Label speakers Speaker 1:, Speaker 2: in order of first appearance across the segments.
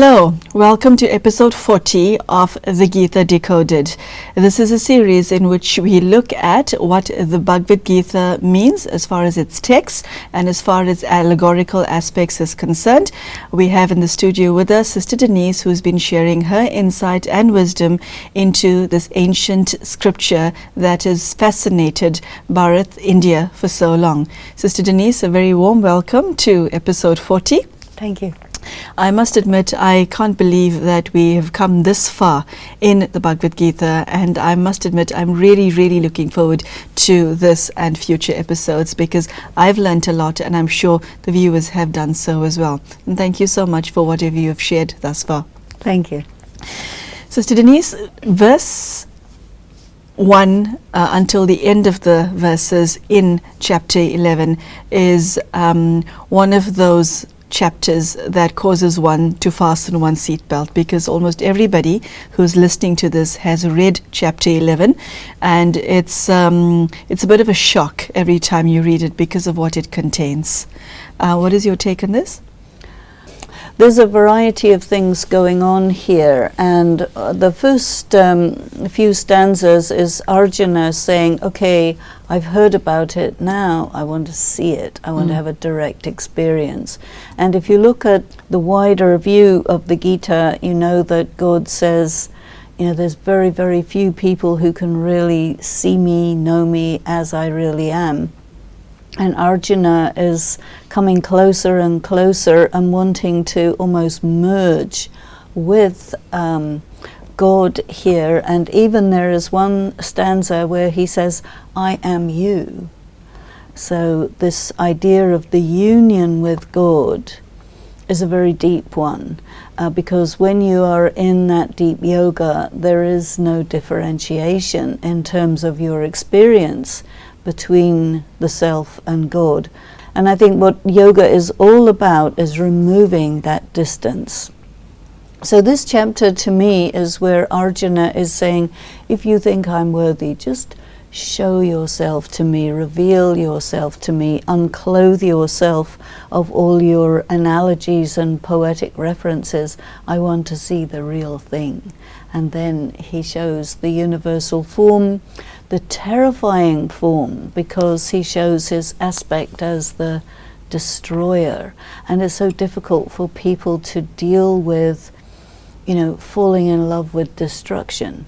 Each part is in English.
Speaker 1: Hello, welcome to episode 40 of the Gita Decoded. This is a series in which we look at what the Bhagavad Gita means as far as its text and as far as allegorical aspects is concerned. We have in the studio with us Sister Denise, who's been sharing her insight and wisdom into this ancient scripture that has fascinated Bharat, India for so long. Sister Denise, a very warm welcome to episode 40.
Speaker 2: Thank you.
Speaker 1: I must admit, I can't believe that we have come this far in the Bhagavad Gita, and I must admit I'm really looking forward to this and future episodes because I've learnt a lot and I'm sure the viewers have done so as well. And thank you so much for whatever you have shared thus far.
Speaker 2: Thank you.
Speaker 1: Sister Denise, verse 1 until the end of the verses in chapter 11 is one of those chapters that causes one to fasten one's seatbelt, because almost everybody who's listening to this has read chapter 11, and it's a bit of a shock every time you read it because of what it contains. What is your take on this?
Speaker 2: There's a variety of things going on here, and the first few stanzas is Arjuna saying, okay, I've heard about it, now I want to see it, I want to have a direct experience. And if you look at the wider view of the Gita, you know that God says, you know, there's very few people who can really see me, know me as I really am. And Arjuna is coming closer and closer and wanting to almost merge with God here. And even there is one stanza where he says, I am you. So this idea of the union with God is a very deep one, because when you are in that deep yoga, there is no differentiation in terms of your experience between the self and God. And I think what yoga is all about is removing that distance. So this chapter to me is where Arjuna is saying, if you think I'm worthy, just show yourself to me, reveal yourself to me, unclothe yourself of all your analogies and poetic references. I want to see the real thing. And then he shows the universal form, the terrifying form, because he shows his aspect as the destroyer. And it's so difficult for people to deal with, you know, falling in love with destruction,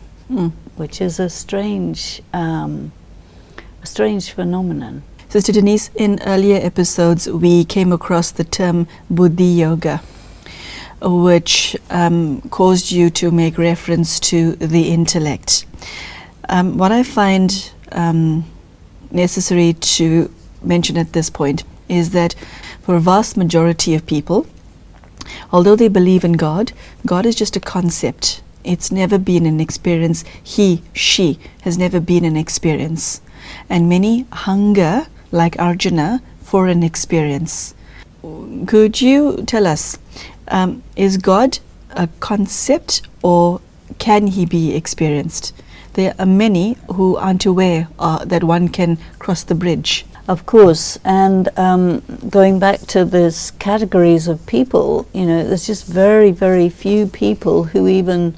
Speaker 2: which is a strange phenomenon.
Speaker 1: Sister Denise, in earlier episodes we came across the term Buddhi Yoga, which caused you to make reference to the intellect. What I find necessary to mention at this point is that for a vast majority of people, although they believe in God, God is just a concept. It's never been an experience. He, she has never been an experience. And many hunger, like Arjuna, for an experience. Could you tell us, is God a concept or can he be experienced? There are many who aren't aware that one can cross the bridge.
Speaker 2: Of course, and going back to this categories of people, you know, there's just very few people who even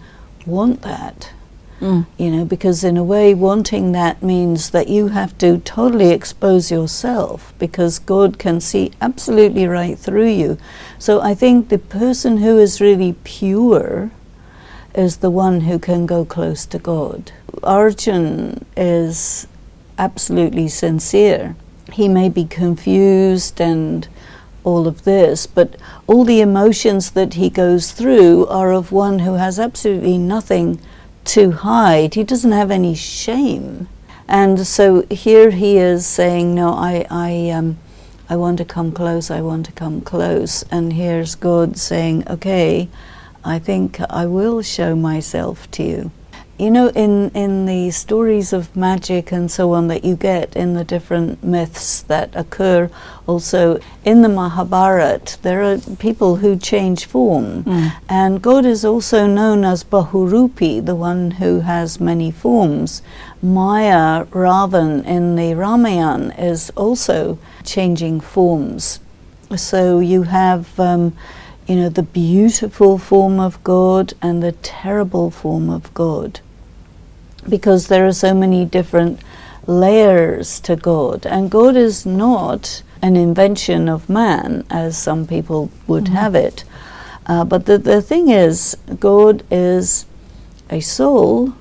Speaker 2: want that. You know, because in a way wanting that means that you have to totally expose yourself, because God can see absolutely right through you. So I think the person who is really pure is the one who can go close to God. Arjuna is absolutely sincere. He may be confused and all of this, but all the emotions that he goes through are of one who has absolutely nothing to hide. He doesn't have any shame. And so here he is saying, no, I want to come close, I want to come close. And here's God saying, okay, I think I will show myself to you. You know, in the stories of magic and so on that you get in the different myths that occur also in the Mahabharata, there are people who change form. And God is also known as Bahurupi, the one who has many forms. Maya, Ravan in the Ramayana is also changing forms. So you have the beautiful form of God and the terrible form of God, because there are so many different layers to God, and God is not an invention of man, as some people would have it. But the thing is, God is a soul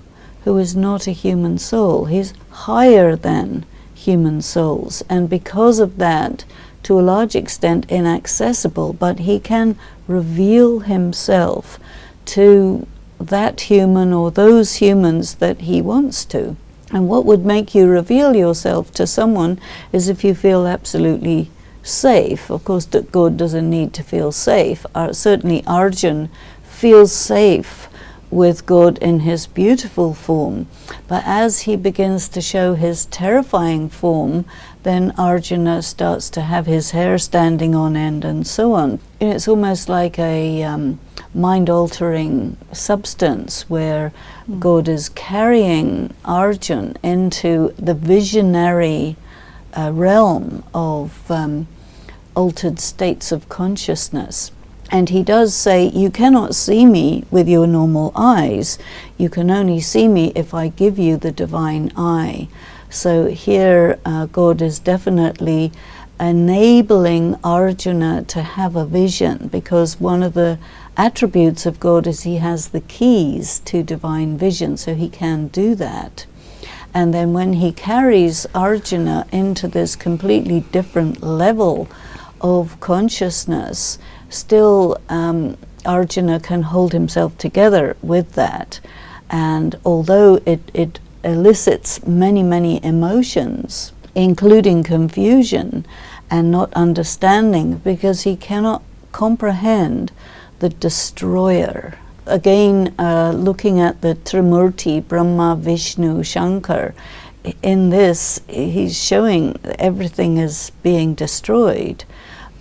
Speaker 2: who is not a human soul. He's higher than human souls, and because of that, to a large extent inaccessible, but he can reveal himself to that human or those humans that he wants to. And what would make you reveal yourself to someone is if you feel absolutely safe. Of course, that God doesn't need to feel safe. Certainly Arjuna feels safe with God in his beautiful form. But as he begins to show his terrifying form, then Arjuna starts to have his hair standing on end and so on. And it's almost like a mind-altering substance where God is carrying Arjuna into the visionary realm of altered states of consciousness. And he does say, you cannot see me with your normal eyes. You can only see me if I give you the divine eye. So here God is definitely enabling Arjuna to have a vision, because one of the attributes of God is he has the keys to divine vision, so he can do that. And then when he carries Arjuna into this completely different level of consciousness, still Arjuna can hold himself together with that. And although it elicits many, many emotions, including confusion and not understanding, because he cannot comprehend the destroyer. Again, looking at the Trimurti, Brahma, Vishnu, Shankar, in this he's showing everything is being destroyed,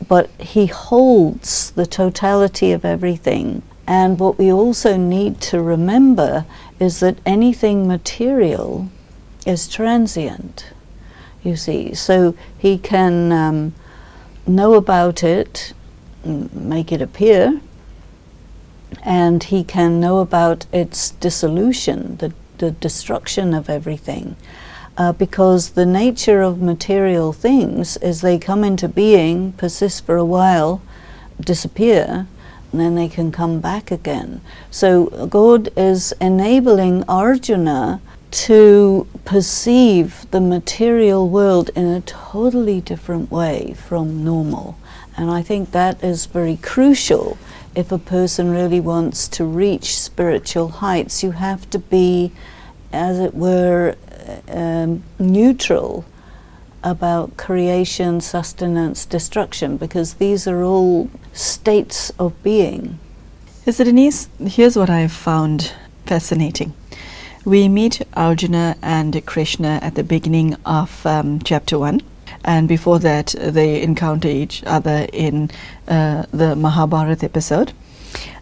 Speaker 2: but he holds the totality of everything. And what we also need to remember is that anything material is transient, you see. So he can know about it, make it appear, and he can know about its dissolution, the destruction of everything. Because the nature of material things is they come into being, persist for a while, disappear, and then they can come back again. So God is enabling Arjuna to perceive the material world in a totally different way from normal. And I think that is very crucial. If a person really wants to reach spiritual heights, you have to be, as it were, neutral about creation, sustenance, destruction, because these are all states of being.
Speaker 1: So Denise, here's what I've found fascinating. We meet Arjuna and Krishna at the beginning of chapter 1, and before that they encounter each other in the Mahabharata episode,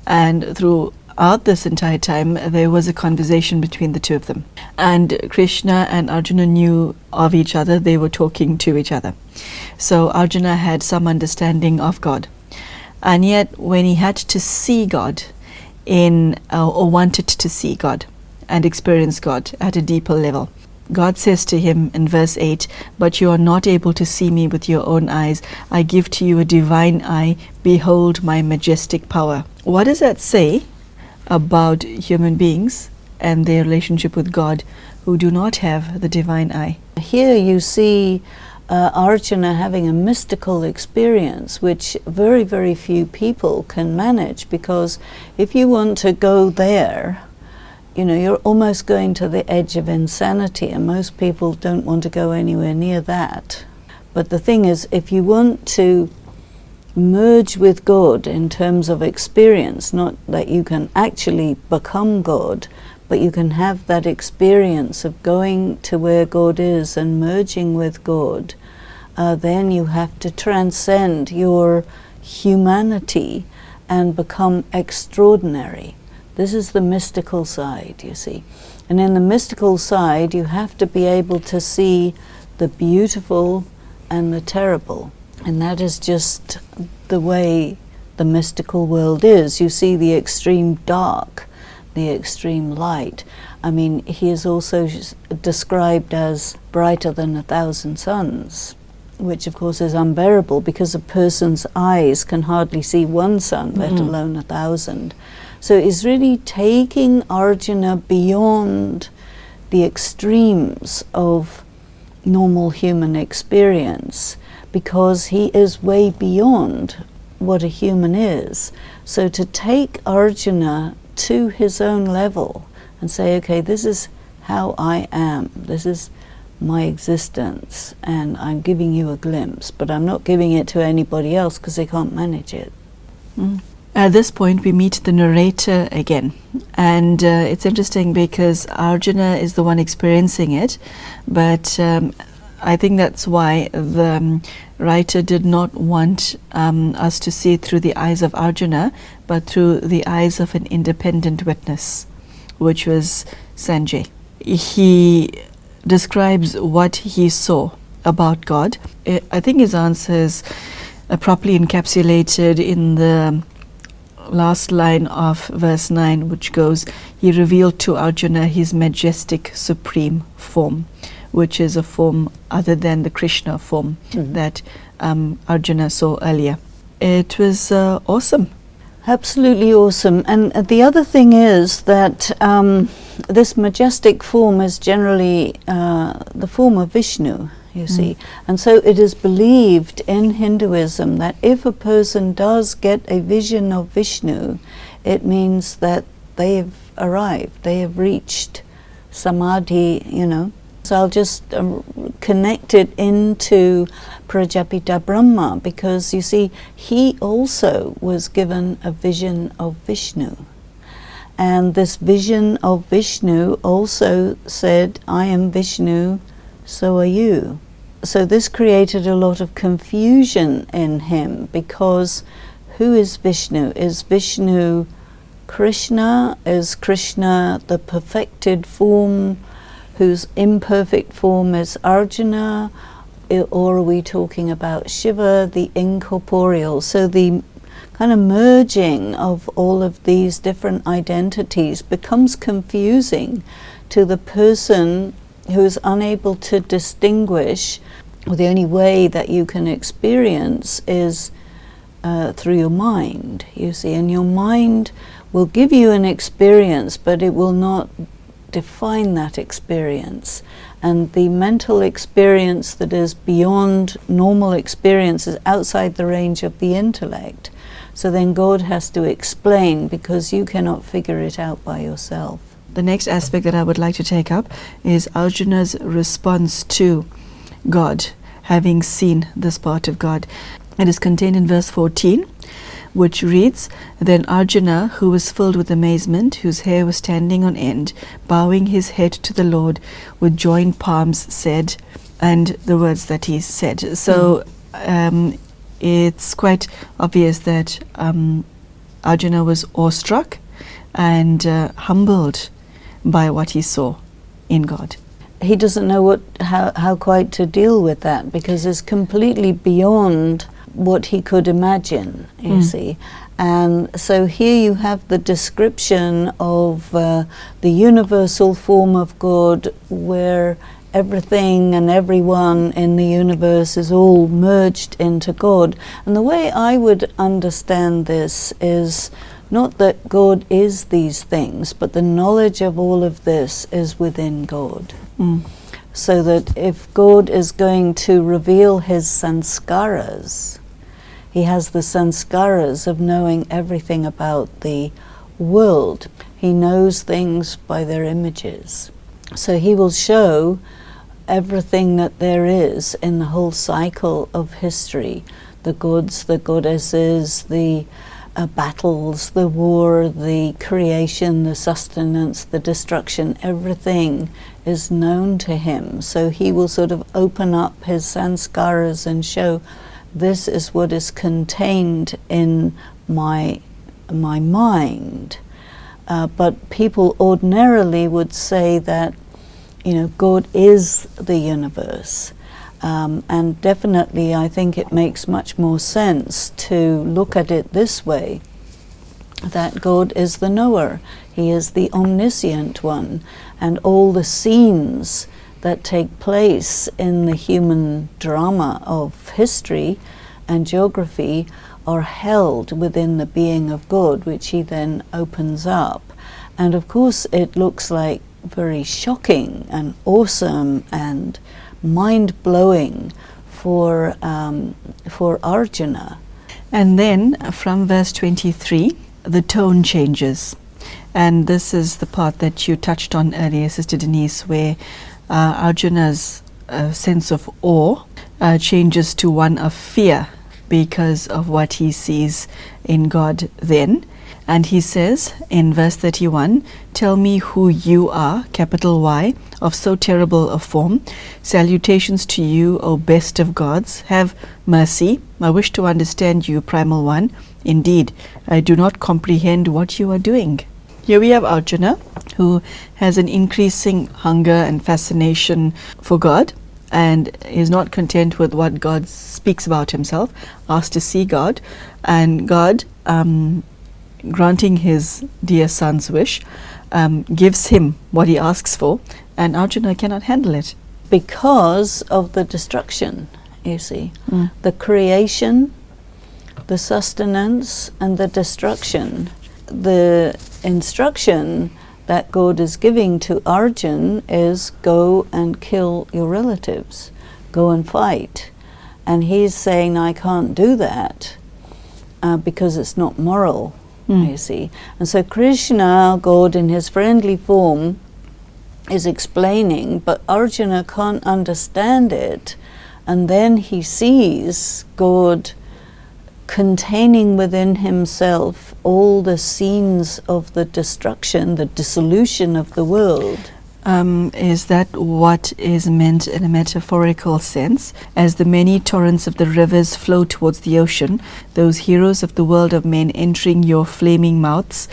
Speaker 1: and throughout this entire time there was a conversation between the two of them, and Krishna and Arjuna knew of each other. They were talking to each other, so Arjuna had some understanding of God, and yet when he had to see God or wanted to see God and experience God at a deeper level, God says to him in verse 8, "But you are not able to see me with your own eyes. I give to you a divine eye. Behold my majestic power." What does that say about human beings and their relationship with God who do not have the divine eye?
Speaker 2: Here you see Arjuna having a mystical experience, which very, very few people can manage, because if you want to go there, you're almost going to the edge of insanity, and most people don't want to go anywhere near that. But the thing is, if you want to merge with God in terms of experience, not that you can actually become God, but you can have that experience of going to where God is and merging with God, then you have to transcend your humanity and become extraordinary. This is the mystical side, you see. And in the mystical side, you have to be able to see the beautiful and the terrible. And that is just the way the mystical world is. You see the extreme dark, the extreme light. I mean, he is also described as brighter than 1,000 suns, which of course is unbearable because a person's eyes can hardly see one sun, let alone 1,000. So he's really taking Arjuna beyond the extremes of normal human experience, because he is way beyond what a human is. So to take Arjuna to his own level and say, okay, this is how I am, this is my existence, and I'm giving you a glimpse, but I'm not giving it to anybody else because they can't manage it.
Speaker 1: At this point we meet the narrator again, and it's interesting because Arjuna is the one experiencing it, but I think that's why the writer did not want us to see it through the eyes of Arjuna, but through the eyes of an independent witness, which was Sanjay. He describes what he saw about God. I think his answer is properly encapsulated in the last line of verse 9, which goes, he revealed to Arjuna his majestic supreme form, which is a form other than the Krishna form that Arjuna saw earlier. It was awesome.
Speaker 2: Absolutely awesome. And the other thing is that this majestic form is generally the form of Vishnu, you see. And so it is believed in Hinduism that if a person does get a vision of Vishnu, it means that they've arrived, they have reached samadhi, you know. So I'll just connect it into Prajapita Brahma, because you see, he also was given a vision of Vishnu. And this vision of Vishnu also said, I am Vishnu, so are you. So this created a lot of confusion in him, because who is Vishnu? Is Vishnu Krishna? Is Krishna the perfected form, whose imperfect form is Arjuna? Or are we talking about Shiva, the incorporeal? So the kind of merging of all of these different identities becomes confusing to the person who is unable to distinguish. Well, the only way that you can experience is through your mind, you see. And your mind will give you an experience, but it will not define that experience. And the mental experience that is beyond normal experience is outside the range of the intellect. So then God has to explain, because you cannot figure it out by yourself.
Speaker 1: The next aspect that I would like to take up is Arjuna's response to God, having seen this part of God. It is contained in verse 14, which reads, Then Arjuna, who was filled with amazement, whose hair was standing on end, bowing his head to the Lord with joined palms, said, and the words that he said. So it's quite obvious that Arjuna was awestruck and humbled by what he saw in God.
Speaker 2: He doesn't know how quite to deal with that, because it's completely beyond what he could imagine, you see. And so here you have the description of the universal form of God, where everything and everyone in the universe is all merged into God. And the way I would understand this is not that God is these things, but the knowledge of all of this is within God. So that if God is going to reveal his sanskaras, he has the sanskaras of knowing everything about the world. He knows things by their images. So he will show everything that there is in the whole cycle of history. The gods, the goddesses, the battles, the war, the creation, the sustenance, the destruction, everything is known to him. So he will sort of open up his sanskaras and show, this is what is contained in my mind. But people ordinarily would say that, God is the universe. And definitely I think it makes much more sense to look at it this way, that God is the knower. He is the omniscient one, and all the scenes that take place in the human drama of history and geography are held within the being of God, which he then opens up. And of course it looks like very shocking and awesome and mind-blowing for Arjuna.
Speaker 1: And then from verse 23, the tone changes. And this is the part that you touched on earlier, Sister Denise, where Arjuna's sense of awe changes to one of fear because of what he sees in God then. And he says in verse 31, "Tell me who you are, capital Y, of so terrible a form. Salutations to you, O best of gods. Have mercy. I wish to understand you, primal one. Indeed, I do not comprehend what you are doing." Here we have Arjuna, who has an increasing hunger and fascination for God, and is not content with what God speaks about himself, asks to see God, and God, granting his dear son's wish, gives him what he asks for, and Arjuna cannot handle it.
Speaker 2: Because of the destruction, you see. The creation, the sustenance, and the destruction. The instruction that God is giving to Arjuna is go and kill your relatives, go and fight. And he's saying, I can't do that because it's not moral, you see. And so Krishna, God in his friendly form, is explaining, but Arjuna can't understand it. And then he sees God containing within himself all the scenes of the destruction, the dissolution of the world.
Speaker 1: Is that what is meant in a metaphorical sense? As the many torrents of the rivers flow towards the ocean, those heroes of the world of men entering your flaming mouths,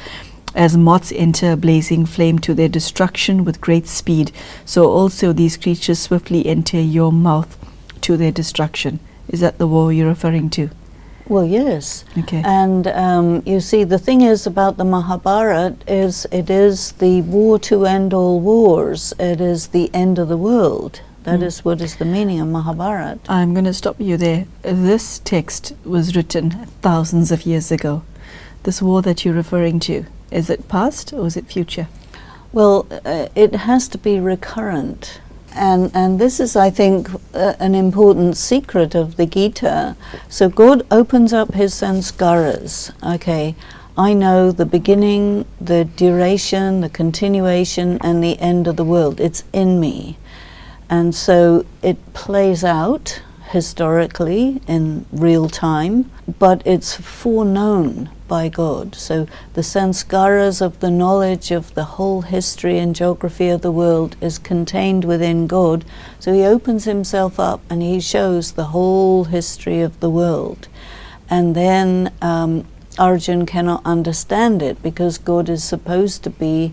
Speaker 1: as moths enter a blazing flame to their destruction with great speed, so also these creatures swiftly enter your mouth to their destruction. Is that the war you're referring to?
Speaker 2: Well, yes.
Speaker 1: Okay.
Speaker 2: And you see, the thing is about the Mahabharata is it is the war to end all wars. It is the end of the world. That is what is the meaning of Mahabharata.
Speaker 1: I'm going to stop you there. This text was written thousands of years ago. This war that you're referring to, is it past or is it future?
Speaker 2: Well, it has to be recurrent. And this is, I think, an important secret of the Gita. So God opens up his sanskaras. Okay, I know the beginning, the duration, the continuation, and the end of the world. It's in me. And so it plays out historically in real time, but it's foreknown by God. So the sanskaras of the knowledge of the whole history and geography of the world is contained within God. So he opens himself up and he shows the whole history of the world. And then Arjuna cannot understand it because God is supposed to be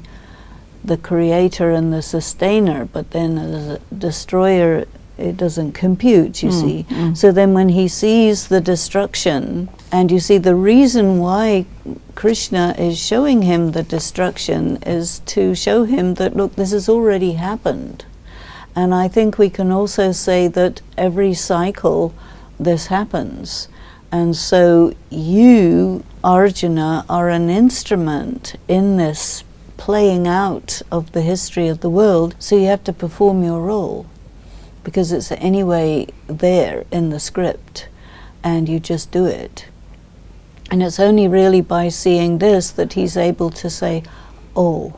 Speaker 2: the creator and the sustainer, but then as a destroyer it doesn't compute, you see. So then when he sees the destruction, and you see the reason why Krishna is showing him the destruction is to show him that, look, this has already happened. And I think we can also say that every cycle this happens. And so you, Arjuna, are an instrument in this playing out of the history of the world, so you have to perform your role. Because it's anyway there in the script, and you just do it. And it's only really by seeing this that he's able to say, oh,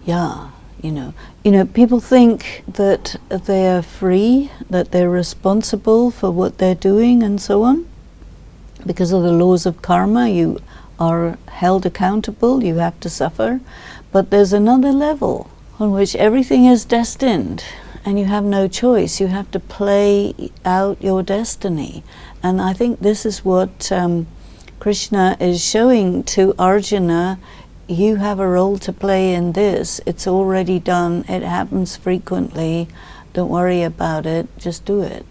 Speaker 2: yeah, you know, people think that they're free, that they're responsible for what they're doing and so on. Because of the laws of karma, you are held accountable, you have to suffer. But there's another level on which everything is destined. And you have no choice. You have to play out your destiny. And I think this is what Krishna is showing to Arjuna. You have a role to play in this. It's already done. It happens frequently. Don't worry about it. Just do it.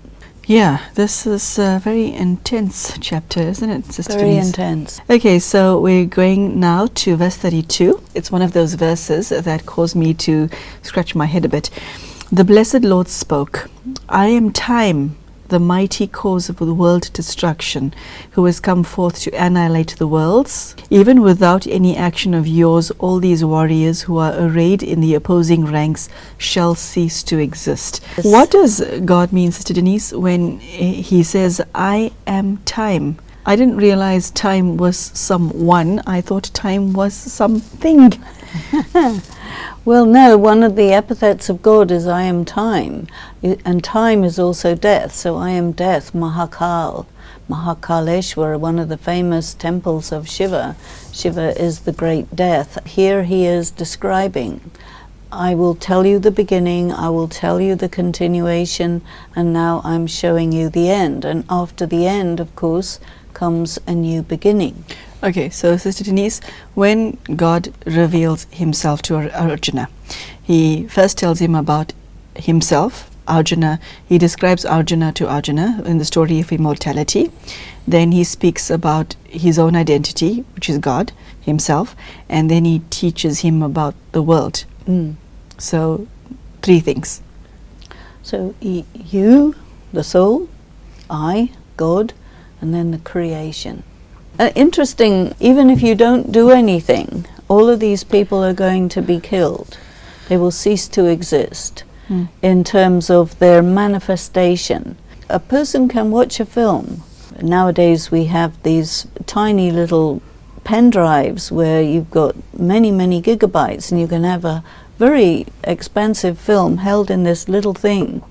Speaker 1: Yeah, this is a very intense chapter, isn't it, Sister
Speaker 2: Very
Speaker 1: Denise?
Speaker 2: intense.
Speaker 1: Okay, so we're going now to verse 32. It's one of those verses that caused me to scratch my head a bit. The blessed Lord spoke, I am time, the mighty cause of the world destruction, who has come forth to annihilate the worlds. Even without any action of yours, all these warriors who are arrayed in the opposing ranks shall cease to exist.
Speaker 2: Yes.
Speaker 1: What does God mean, Sister Denise, when he says, I am time? I didn't realize time was someone. I thought time was something.
Speaker 2: Well, no, one of the epithets of God is I am time, and time is also death. So I am death, Mahakal, Mahakaleshwara, one of the famous temples of Shiva. Shiva is the great death. Here he is describing, I will tell you the beginning, I will tell you the continuation, and now I'm showing you the end. And after the end, of course, comes a new beginning.
Speaker 1: Okay, so Sister Denise, when God reveals himself to Arjuna, he first tells him about himself, Arjuna. He describes Arjuna to Arjuna in the story of immortality. Then he speaks about his own identity, which is God himself, and then he teaches him about the world. So, 3 things.
Speaker 2: So you, the soul, I, God, and then the creation. Interesting, even if you don't do anything, all of these people are going to be killed. They will cease to exist in terms of their manifestation. A person can watch a film. Nowadays we have these tiny little pen drives where you've got many, many gigabytes, and you can have a very expensive film held in this little thing.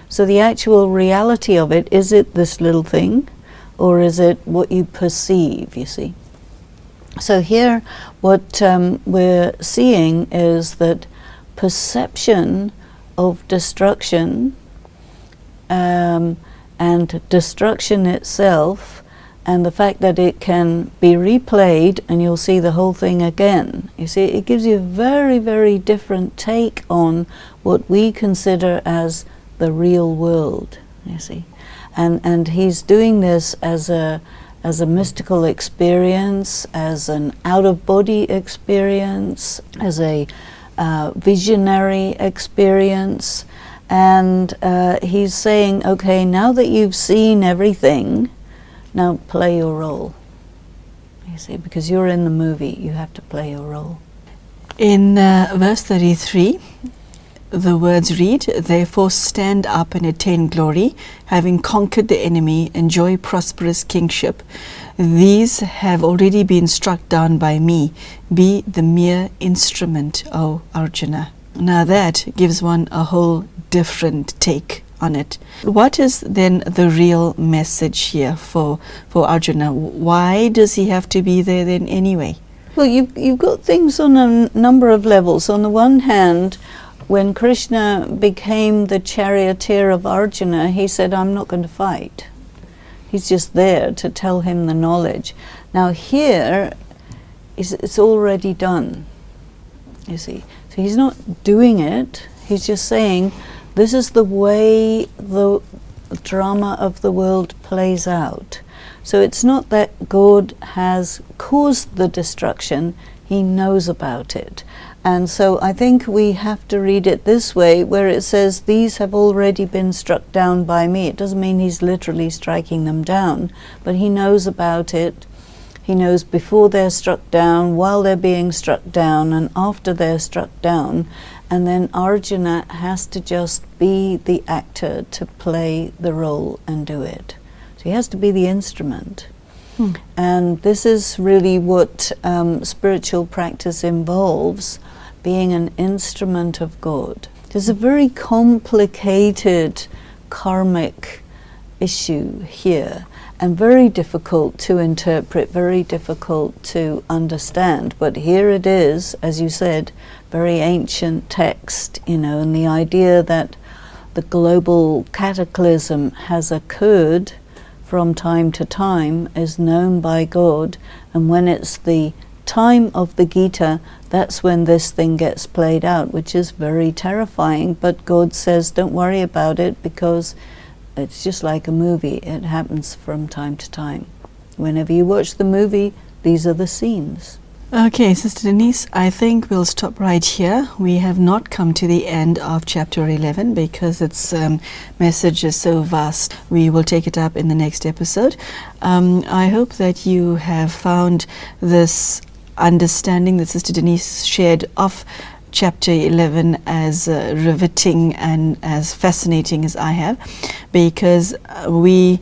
Speaker 2: So the actual reality of it, is it this little thing? Or is it what you perceive, you see? So here what we're seeing is that perception of destruction and destruction itself, and the fact that it can be replayed and you'll see the whole thing again. You see, it gives you a very, very different take on what we consider as the real world, you see. And he's doing this as a mystical experience, as an out-of-body experience, as a visionary experience. And he's saying, okay, now that you've seen everything, now play your role. You see, because you're in the movie, you have to play your role.
Speaker 1: In verse 33, the words read, therefore stand up and attain glory, having conquered the enemy, enjoy prosperous kingship. These have already been struck down by me. Be the mere instrument, O Arjuna. Now that gives one a whole different take on it. What is then the real message here for Arjuna? Why does he have to be there then anyway?
Speaker 2: Well, you've got things on a number of levels. On the one hand, when Krishna became the charioteer of Arjuna, he said, I'm not going to fight. He's just there to tell him the knowledge. Now here, it's already done, you see. So he's not doing it, he's just saying, this is the way the drama of the world plays out. So it's not that God has caused the destruction, he knows about it. And so I think we have to read it this way, where it says, these have already been struck down by me. It doesn't mean he's literally striking them down, but he knows about it. He knows before they're struck down, while they're being struck down, and after they're struck down. And then Arjuna has to just be the actor to play the role and do it. So he has to be the instrument. And this is really what spiritual practice involves, being an instrument of God. There's a very complicated karmic issue here, and very difficult to interpret, very difficult to understand. But here it is, as you said, very ancient text, you know, and the idea that the global cataclysm has occurred from time to time is known by God, and when it's the time of the Gita, that's when this thing gets played out, which is very terrifying. But God says, don't worry about it, because It's just like a movie. It happens from time to time. Whenever you watch the movie, these are the scenes.
Speaker 1: Okay, Sister Denise, I think we'll stop right here. We have not come to the end of chapter 11 because its message is so vast. We will take it up in the next episode. I hope that you have found this understanding that Sister Denise shared of chapter 11 as riveting and as fascinating as I have, because we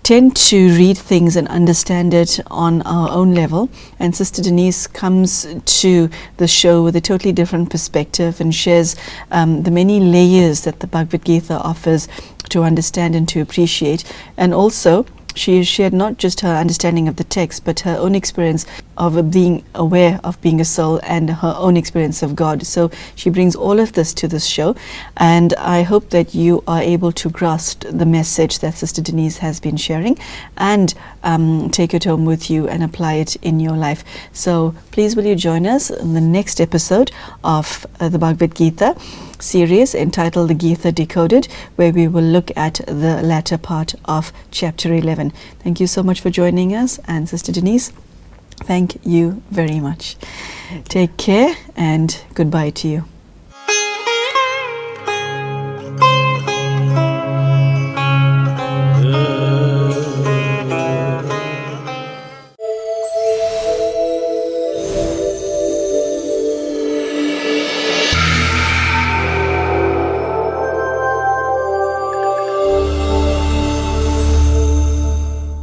Speaker 1: tend to read things and understand it on our own level, and Sister Denise comes to the show with a totally different perspective and shares the many layers that the Bhagavad Gita offers to understand and to appreciate. And also she shared not just her understanding of the text, but her own experience of being aware of being a soul and her own experience of God. So she brings all of this to this show, and I hope that you are able to grasp the message that Sister Denise has been sharing and take it home with you and apply it in your life. So please will you join us in the next episode of the Bhagavad Gita series entitled The Gita Decoded, where we will look at the latter part of chapter 11. Thank you so much for joining us, and Sister Denise, thank you very much. Take care and goodbye to you.